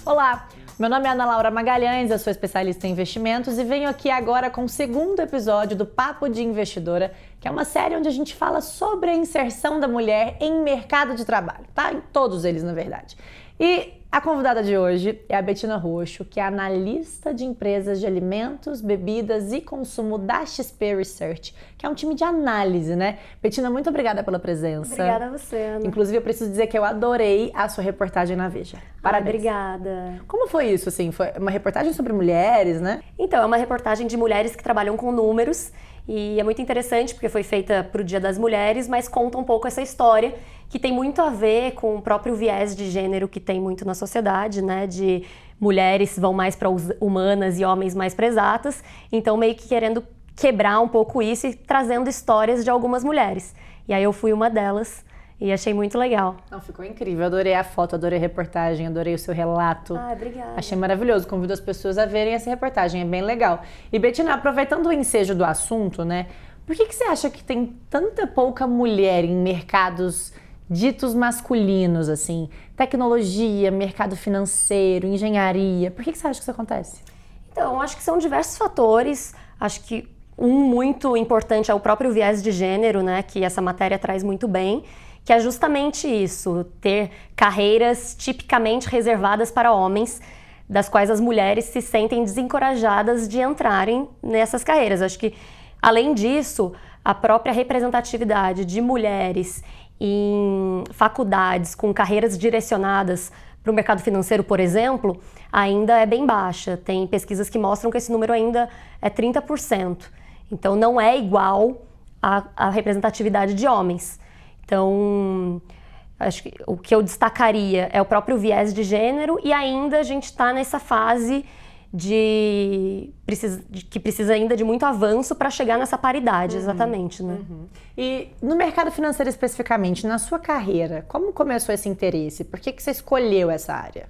Olá, meu nome é Ana Laura Magalhães, eu sou especialista em investimentos e venho aqui agora com o segundo episódio do Papo de Investidora, que é uma série onde a gente fala sobre a inserção da mulher em mercado de trabalho, tá? Em todos eles, na verdade. E a convidada de hoje é a Bettina Roxo, que é analista de empresas de alimentos, bebidas e consumo da XP Research, que é um time de análise, né? Bettina, muito obrigada pela presença. Obrigada a você, Ana. Inclusive, eu preciso dizer que eu adorei a sua reportagem na Veja. Parabéns. Obrigada. Como foi isso, assim? Foi uma reportagem sobre mulheres, né? Então, é uma reportagem de mulheres que trabalham com números e é muito interessante porque foi feita para o Dia das Mulheres, mas conta um pouco essa história que tem muito a ver com o próprio viés de gênero que tem muito na sociedade, né? De mulheres vão mais para humanas e homens mais para exatas. Então, meio que querendo quebrar um pouco isso e trazendo histórias de algumas mulheres. E aí eu fui uma delas e achei muito legal. Não, ficou incrível. Adorei a foto, adorei a reportagem, adorei o seu relato. Obrigada. Achei maravilhoso. Convido as pessoas a verem essa reportagem, é bem legal. E Bettina, aproveitando o ensejo do assunto, né? Por que você acha que tem tanta pouca mulher em mercados ditos masculinos, assim? Tecnologia, mercado financeiro, engenharia. Por que você acha que isso acontece? Então, acho que são diversos fatores. Acho que um muito importante é o próprio viés de gênero, né? Que essa matéria traz muito bem. Que é justamente isso, ter carreiras tipicamente reservadas para homens, das quais as mulheres se sentem desencorajadas de entrarem nessas carreiras. Acho que, além disso, a própria representatividade de mulheres em faculdades com carreiras direcionadas para o mercado financeiro, por exemplo, ainda é bem baixa. Tem pesquisas que mostram que esse número ainda é 30%. Então, não é igual à representatividade de homens. Então, acho que o que eu destacaria é o próprio viés de gênero e ainda a gente está nessa fase que precisa ainda de muito avanço para chegar nessa paridade, exatamente, né? E no mercado financeiro especificamente, na sua carreira, como começou esse interesse? Por que você escolheu essa área?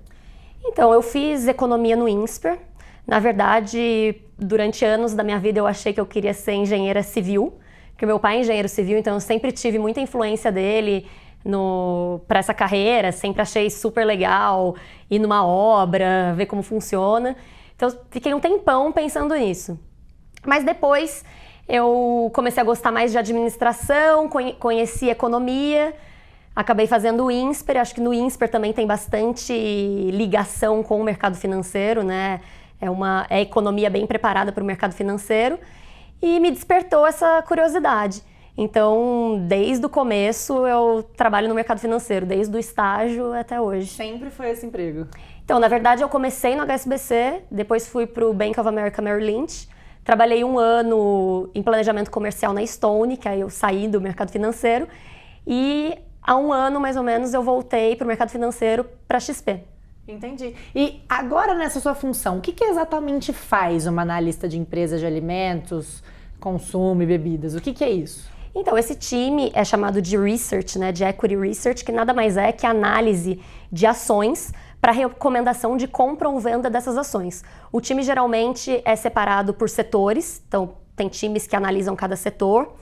Então, eu fiz economia no INSPER. Na verdade, durante anos da minha vida eu achei que eu queria ser engenheira civil, porque meu pai é engenheiro civil, então eu sempre tive muita influência dele para essa carreira, sempre achei super legal ir numa obra, ver como funciona. Então eu fiquei um tempão pensando nisso. Mas depois eu comecei a gostar mais de administração, conheci economia, acabei fazendo o INSPER. Acho que no INSPER também tem bastante ligação com o mercado financeiro, né? É economia bem preparada para o mercado financeiro. E me despertou essa curiosidade. Então, desde o começo, eu trabalho no mercado financeiro, desde o estágio até hoje. Sempre foi esse emprego? Então, na verdade, eu comecei no HSBC, depois fui para o Bank of America Merrill Lynch. Trabalhei 1 ano em planejamento comercial na Stone, que aí eu saí do mercado financeiro. E há 1 ano, mais ou menos, eu voltei para o mercado financeiro para a XP. Entendi. E agora nessa sua função, o que exatamente faz uma analista de empresas de alimentos, consumo e bebidas? O que é isso? Então, esse time é chamado de Research, né, de Equity Research, que nada mais é que análise de ações para recomendação de compra ou venda dessas ações. O time geralmente é separado por setores, então tem times que analisam cada setor.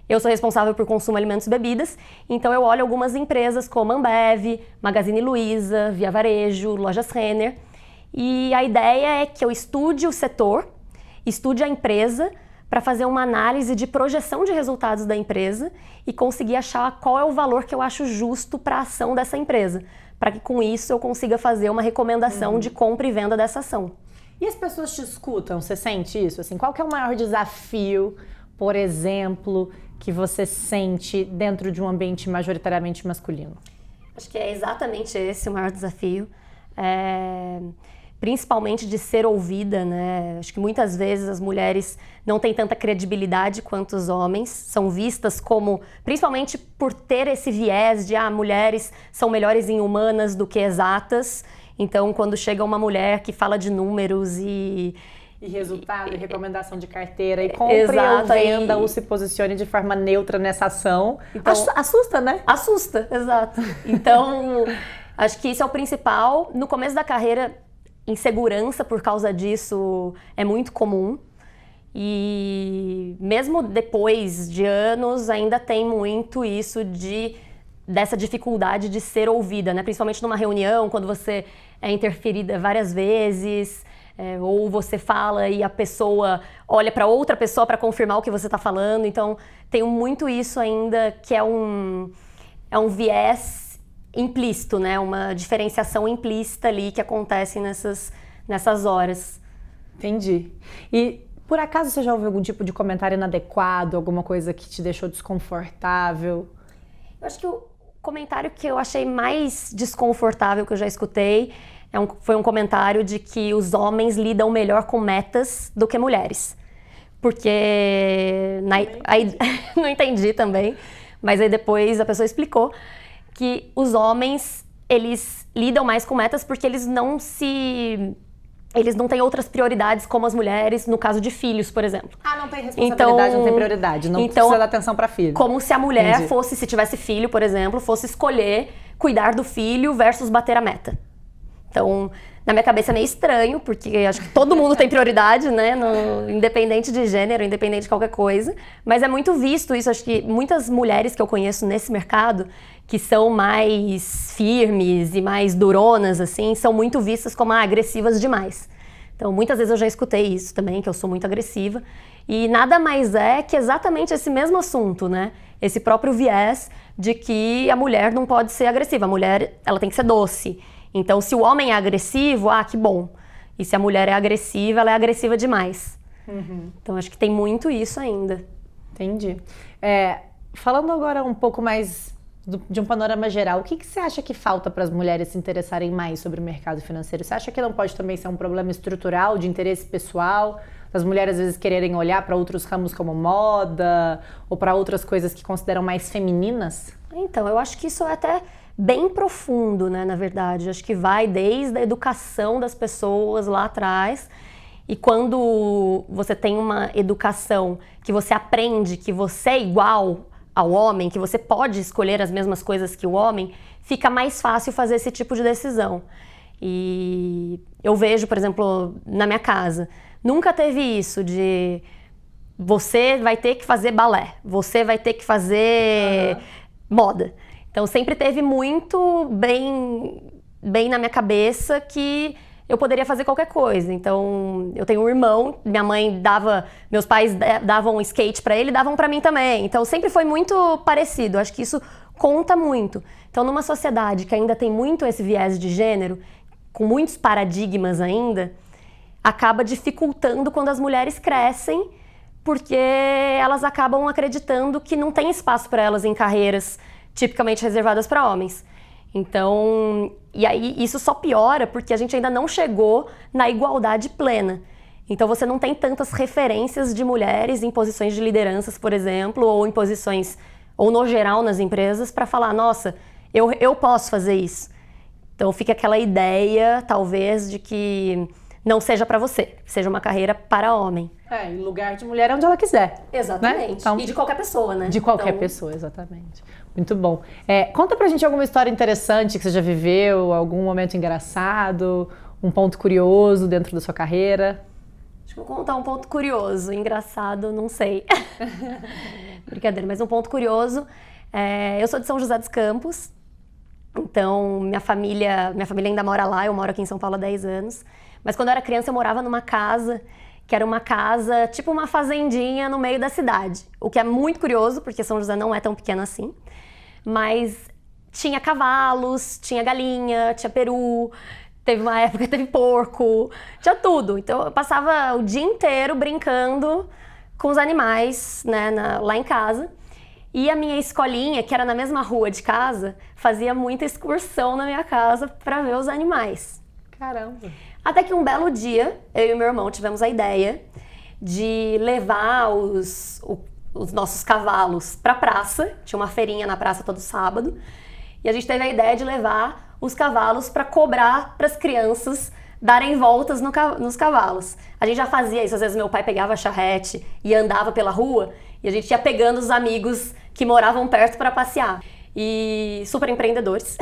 Eu sou responsável por consumo, alimentos e bebidas, então eu olho algumas empresas como Ambev, Magazine Luiza, Via Varejo, Lojas Renner. E a ideia é que eu estude o setor, estude a empresa, para fazer uma análise de projeção de resultados da empresa e conseguir achar qual é o valor que eu acho justo para a ação dessa empresa, para que com isso eu consiga fazer uma recomendação de compra e venda dessa ação. E as pessoas te escutam? Você sente isso? Assim, qual que é o maior desafio, por exemplo, que você sente dentro de um ambiente majoritariamente masculino? Acho que é exatamente esse o maior desafio. Principalmente de ser ouvida, né? Acho que muitas vezes as mulheres não têm tanta credibilidade quanto os homens, são vistas como, principalmente por ter esse viés de mulheres são melhores em humanas do que exatas. Então, quando chega uma mulher que fala de números e resultado, e recomendação de carteira, e compre ou venda ou se posicione de forma neutra nessa ação, então, assusta, né? Assusta, exato. Então, acho que isso é o principal. No começo da carreira, insegurança por causa disso é muito comum. E mesmo depois de anos, ainda tem muito isso de dessa dificuldade de ser ouvida, né? Principalmente numa reunião, quando você é interferida várias vezes, ou você fala e a pessoa olha para outra pessoa para confirmar o que você está falando. Então, tem muito isso ainda que é um viés implícito, né? Uma diferenciação implícita ali que acontece nessas horas. Entendi. E por acaso você já ouviu algum tipo de comentário inadequado, alguma coisa que te deixou desconfortável? Eu acho que o comentário que eu achei mais desconfortável que eu já escutei foi um comentário de que os homens lidam melhor com metas do que mulheres. Porque aí, não entendi também, mas aí depois a pessoa explicou que os homens, eles lidam mais com metas porque eles não têm outras prioridades como as mulheres, no caso de filhos, por exemplo. Não tem responsabilidade, não tem prioridade, não precisa dar atenção para filho. Como se a mulher fosse, se tivesse filho, por exemplo, fosse escolher cuidar do filho versus bater a meta. Então, na minha cabeça é meio estranho, porque acho que todo mundo tem prioridade, né? Independente de gênero, independente de qualquer coisa. Mas é muito visto isso, acho que muitas mulheres que eu conheço nesse mercado, que são mais firmes e mais duronas, assim, são muito vistas como agressivas demais. Então, muitas vezes eu já escutei isso também, que eu sou muito agressiva. E nada mais é que exatamente esse mesmo assunto, né? Esse próprio viés de que a mulher não pode ser agressiva. A mulher, ela tem que ser doce. Então, se o homem é agressivo, que bom. E se a mulher é agressiva, ela é agressiva demais. Então, acho que tem muito isso ainda. Entendi. Falando agora um pouco mais de um panorama geral, o que você acha que falta para as mulheres se interessarem mais sobre o mercado financeiro? Você acha que não pode também ser um problema estrutural, de interesse pessoal? As mulheres às vezes quererem olhar para outros ramos como moda ou para outras coisas que consideram mais femininas? Então, eu acho que isso é até bem profundo, né, na verdade. Acho que vai desde a educação das pessoas lá atrás. E quando você tem uma educação que você aprende que você é igual ao homem, que você pode escolher as mesmas coisas que o homem, fica mais fácil fazer esse tipo de decisão. E eu vejo, por exemplo, na minha casa, nunca teve isso de você vai ter que fazer balé, você vai ter que fazer moda. Então sempre teve muito bem na minha cabeça que eu poderia fazer qualquer coisa. Então eu tenho um irmão, meus pais davam skate pra ele, davam pra mim também. Então sempre foi muito parecido. Acho que isso conta muito. Então numa sociedade que ainda tem muito esse viés de gênero, com muitos paradigmas ainda, acaba dificultando quando as mulheres crescem, porque elas acabam acreditando que não tem espaço para elas em carreiras tipicamente reservadas para homens. Então, e aí isso só piora porque a gente ainda não chegou na igualdade plena. Então você não tem tantas referências de mulheres em posições de lideranças, por exemplo, ou em posições, ou no geral nas empresas, para falar, nossa, eu posso fazer isso. Então fica aquela ideia, talvez, de que não seja para você, seja uma carreira para homem. Em lugar de mulher é onde ela quiser. Exatamente. Né? Então, e de qualquer pessoa, né? De qualquer pessoa, exatamente. Muito bom. Conta pra gente alguma história interessante que você já viveu, algum momento engraçado, um ponto curioso dentro da sua carreira. Acho que vou contar um ponto curioso, engraçado, não sei. Brincadeira, mas um ponto curioso. Eu sou de São José dos Campos, então minha família ainda mora lá, eu moro aqui em São Paulo há 10 anos. Mas quando eu era criança eu morava numa casa, que era uma casa, tipo uma fazendinha no meio da cidade. O que é muito curioso, porque São José não é tão pequeno assim. Mas tinha cavalos, tinha galinha, tinha peru, teve uma época que teve porco, tinha tudo. Então eu passava o dia inteiro brincando com os animais, né, lá em casa. E a minha escolinha, que era na mesma rua de casa, fazia muita excursão na minha casa para ver os animais. Caramba! Até que um belo dia, eu e meu irmão tivemos a ideia de levar os nossos cavalos para a praça. Tinha uma feirinha na praça todo sábado. E a gente teve a ideia de levar os cavalos para cobrar para as crianças darem voltas nos cavalos. A gente já fazia isso, às vezes meu pai pegava a charrete e andava pela rua e a gente ia pegando os amigos que moravam perto para passear. E super empreendedores.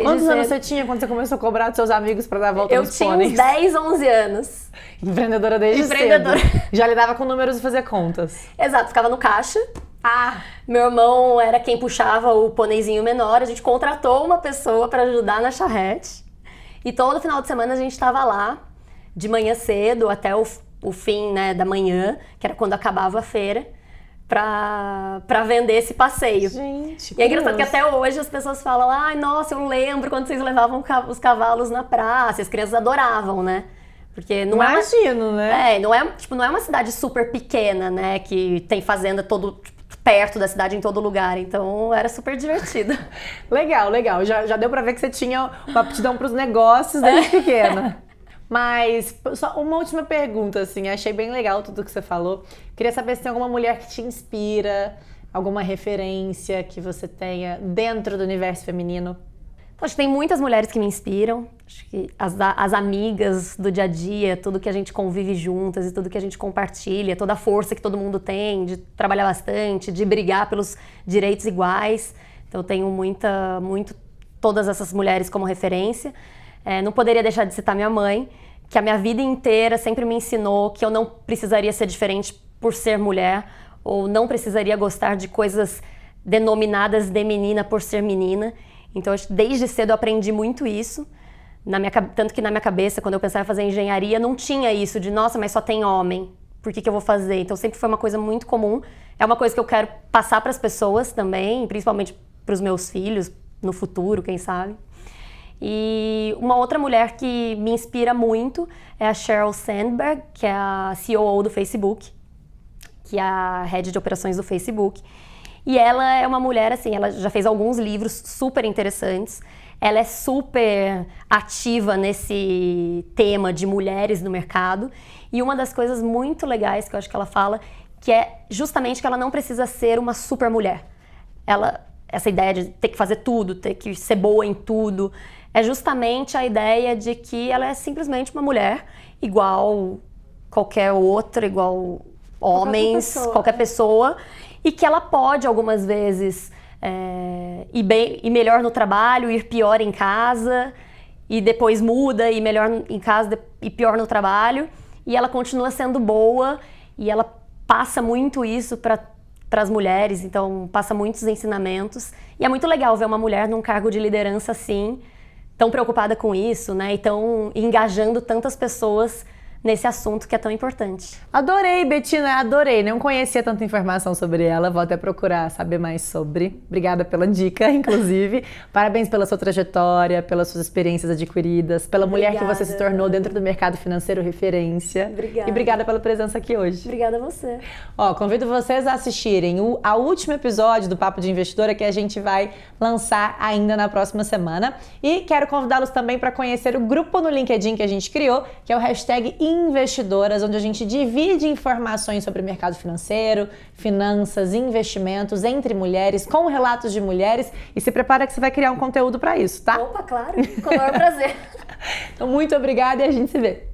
Quantos anos você tinha quando você começou a cobrar dos seus amigos para dar a volta nos pôneis? Eu tinha uns 10, 11 anos. Empreendedora desde cedo. Já lidava com números e fazia contas. Exato, ficava no caixa, Meu irmão era quem puxava o pôneizinho menor, a gente contratou uma pessoa para ajudar na charrete. E todo final de semana a gente estava lá, de manhã cedo até o fim, né, da manhã, que era quando acabava a feira, pra vender esse passeio. Gente, e é engraçado que até hoje as pessoas falam, ai, nossa, eu lembro quando vocês levavam os cavalos na praça, as crianças adoravam, né? Porque não imagino, né? não é uma cidade super pequena, né, que tem fazenda perto da cidade em todo lugar, então era super divertido. Legal. Já deu pra ver que você tinha uma aptidão pros negócios desde pequena. Mas, só uma última pergunta, assim, achei bem legal tudo que você falou. Queria saber se tem alguma mulher que te inspira, alguma referência que você tenha dentro do universo feminino. Acho que tem muitas mulheres que me inspiram. Acho que as amigas do dia a dia, tudo que a gente convive juntas e tudo que a gente compartilha, toda a força que todo mundo tem de trabalhar bastante, de brigar pelos direitos iguais. Então eu tenho todas essas mulheres como referência. Não poderia deixar de citar minha mãe, que a minha vida inteira sempre me ensinou que eu não precisaria ser diferente por ser mulher, ou não precisaria gostar de coisas denominadas de menina por ser menina. Então, desde cedo eu aprendi muito isso, tanto que na minha cabeça, quando eu pensava em fazer engenharia, não tinha isso de, nossa, mas só tem homem, por que eu vou fazer? Então, sempre foi uma coisa muito comum. É uma coisa que eu quero passar para as pessoas também, principalmente para os meus filhos, no futuro, quem sabe. E uma outra mulher que me inspira muito é a Sheryl Sandberg, que é a COO do Facebook, que é a head de operações do Facebook. E ela é uma mulher, assim, ela já fez alguns livros super interessantes. Ela é super ativa nesse tema de mulheres no mercado. E uma das coisas muito legais que eu acho que ela fala, que é justamente que ela não precisa ser uma super mulher. Essa ideia de ter que fazer tudo, ter que ser boa em tudo, é justamente a ideia de que ela é simplesmente uma mulher igual qualquer outra, igual homens, qualquer pessoa, e que ela pode algumas vezes ir melhor no trabalho, ir pior em casa, e depois muda, ir melhor em casa e pior no trabalho, e ela continua sendo boa, e ela passa muito isso para as mulheres, então passa muitos ensinamentos, e é muito legal ver uma mulher num cargo de liderança assim, tão preocupada com isso, né, e tão engajando tantas pessoas nesse assunto que é tão importante. Adorei, Bettina, adorei. Não conhecia tanta informação sobre ela, vou até procurar saber mais sobre. Obrigada pela dica, inclusive. Parabéns pela sua trajetória, pelas suas experiências adquiridas, pela mulher que você se tornou dentro do mercado financeiro referência. Obrigada. E obrigada pela presença aqui hoje. Obrigada a você. Convido vocês a assistirem ao último episódio do Papo de Investidora, que a gente vai lançar ainda na próxima semana. E quero convidá-los também para conhecer o grupo no LinkedIn que a gente criou, que é o #Investidoras, onde a gente divide informações sobre o mercado financeiro, finanças, investimentos entre mulheres, com relatos de mulheres, e se prepara que você vai criar um conteúdo para isso, tá? Opa, claro, com o maior prazer. Então, muito obrigada e a gente se vê.